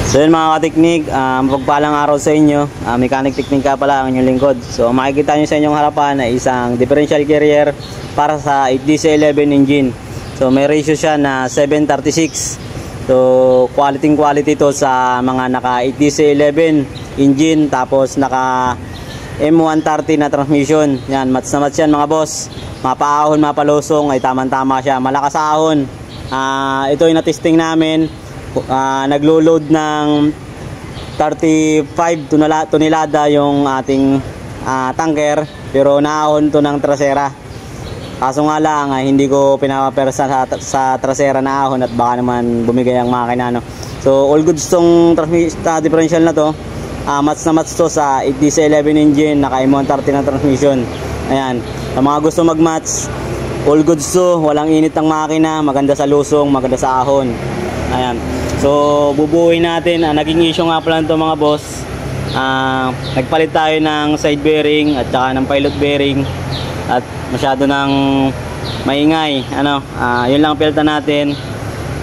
So yun mga kateknik, mapagpalang araw sa inyo. Mechanic Technique ka pala ang inyong lingkod. So makikita nyo sa inyong harapan na isang differential carrier para sa 8DC11 engine. So may ratio siya na 7:36. So quality to sa mga naka 8DC11 engine, tapos naka M130 na transmission. Yan, mats na mats yan mga boss. Mapaahon, mapalusong ay tamang-tama siya. Malakas ahon. Ito yung na-testing namin. Naglo-load ng 35 tonelada yung ating tanker, pero naahon to ng trasera. Kaso nga lang hindi ko pinapapersa sa trasera na ahon at baka naman bumigay ang makina, no? So all goods tong differential na to. Mats na mats to sa 8DC11 engine, naka M130 na transmission. Ayan, sa mga gusto mag-mats, all goods to, walang init ang makina, maganda sa lusong, maganda sa ahon. Ayan. So bubuuin natin. Naging issue nga pala ito mga boss. Nagpalit tayo ng side bearing at saka ng pilot bearing at masyado ng maingay. Yun lang piltan natin.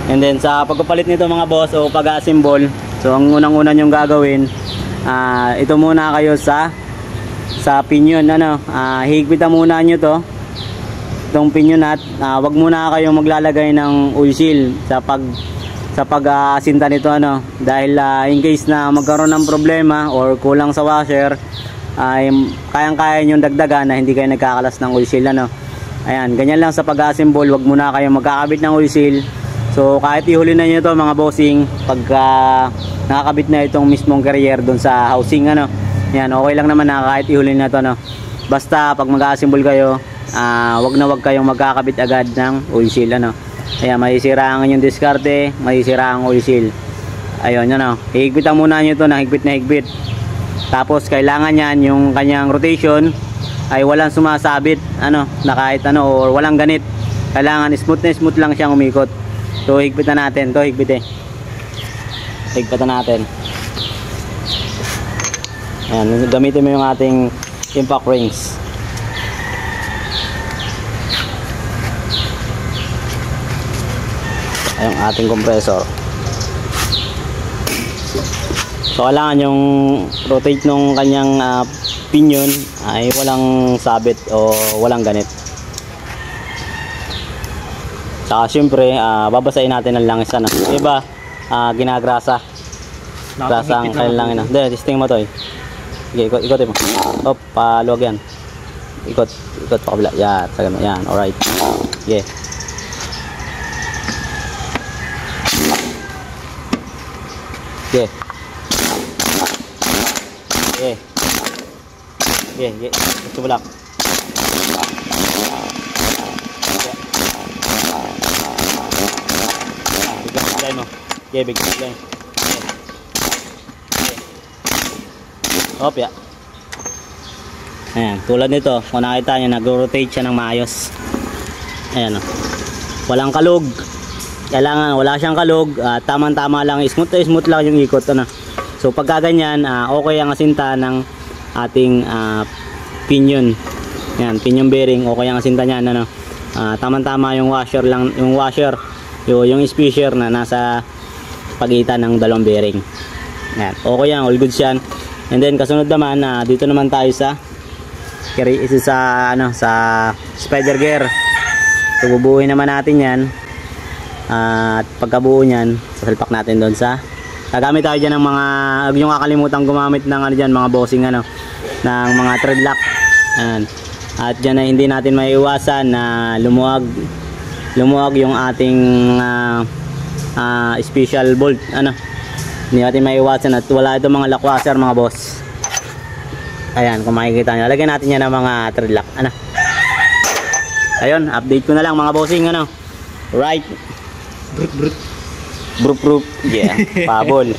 And then sa pagpapalit nito mga boss o pag-assemble, so ang unang-una nyong gagawin, ito muna kayo sa pinion. Higpitan muna nyo to, itong pinion nut. Wag muna kayong maglalagay ng oil seal sa pag-asinta nito, dahil in case na magkaroon ng problema or kulang sa washer, ay kayang-kaya nyo dagdagan na hindi kayo nagkakalas ng oil seal. Ayan, ganyan lang sa pag-assemble. Wag muna kayong magkakabit ng oil seal. So kahit ihuli na nyo ito mga bossing, pagka nakakabit na itong mismong carrier doon sa housing, yan, okay lang naman na kahit ihuli na ito, basta pag mag-assemble kayo, wag kayong magkakabit agad ng oil seal. Ayan, masisira ang inyong diskarte, masisira ang oil seal. Ayun, higpitan muna nyo ito na higpit. Tapos kailangan yan, yung kanyang rotation ay walang sumasabit, na kahit or walang ganit. Kailangan smooth lang siyang umikot. So higpitan natin to, higpitan natin. Ayan, gamitin mo yung ating impact rings. Yung ating compressor. So kailangan yung rotate nung kanyang pinion ay walang sabit o walang ganit. Saka syempre babasahin natin ang langis. Diba ginagrasa. Grasa ang kailangan. Hindi, testing mo to. Sige, ikotin mo. Hop, paluwag yan. Ikot pa kabila. Yan, sagam yan. Alright. Yeah. Okay. Okay. Ito bulak. Bigay mo. Okay, bigay. Hop, ya. Ayan, tulad nito, kung nakita nyo, nag-rotate siya ng maayos. Ayan, walang kalog. Kailangan wala siyang kalog, tamang-tama lang, smooth lang yung ikot. So pagka ganyan, okay ang asinta ng ating pinion. Yan, pinion bearing, okay ang asinta niyan. Tamang-tama yung washer lang, yung spacer na nasa pagitan ng dalawang bearing. Yan, okay yan, all good yan. And then kasunod naman, dito naman tayo sa spider gear. So bubuuin naman natin yan. At pagkabuo nyan, sasalpak natin doon sa gagamit tayo dyan ng mga, huwag nyo kakalimutan gumamit ng mga bossing ng mga thread lock. At dyan na hindi natin maiiwasan na lumuwag yung ating special bolt. Hindi natin maiiwasan at wala itong mga lock washer mga boss. Ayan, kung makikita nyo, lagyan natin yan ng mga thread lock. Ayun, update ko na lang mga bossing. Right. Brut. Yeah, pabol.